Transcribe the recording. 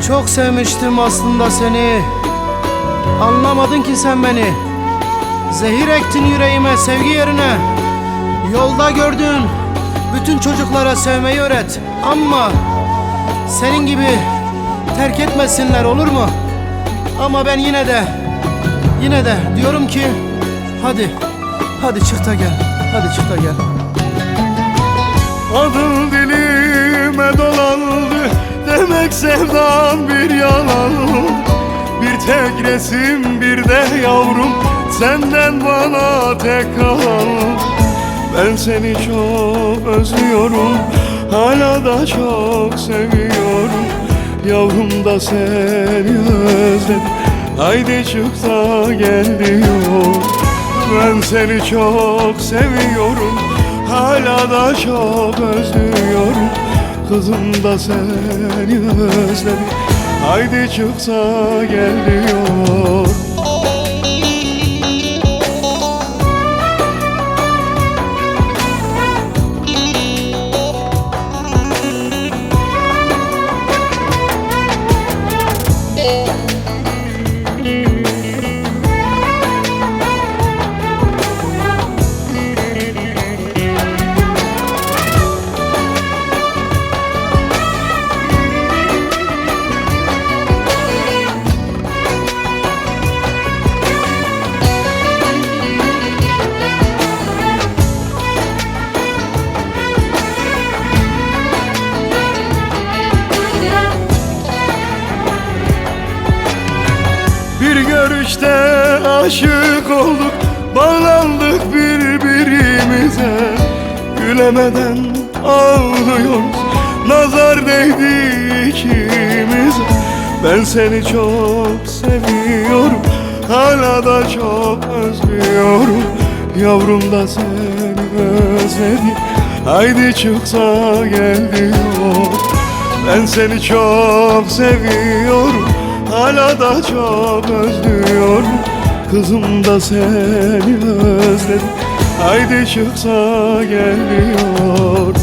Çok sevmiştim aslında seni. Anlamadın ki sen beni. Zehir ektin yüreğime sevgi yerine. Yolda gördüğün bütün çocuklara sevmeyi öğret. Ama senin gibi terk etmesinler, olur mu? Ama ben yine de diyorum ki hadi çık da gel. Hadi çık da gel. Adın dilime dolandı, demek sevdan bir yalan. Bir tek resim bir de yavrum, senden bana tek kalan. Ben seni çok özlüyorum, hala da çok seviyorum. Yavrum da seni özledim, haydi çık da gel diyor. Ben seni çok seviyorum, hala da çok özlüyorum. Kızım da seni özledim, haydi çıksa gel diyor. Bir görüşte aşık olduk, bağlandık birbirimize. Gülemeden ağlıyoruz, nazar değdi ikimize. Ben seni çok seviyorum, hala da çok özlüyorum. Yavrum da seni özledim, haydi çıksa gel diyor. Ben seni çok seviyorum, hala da çok özlüyorum. Kızım da seni özledim, haydi çıksa gel diyor.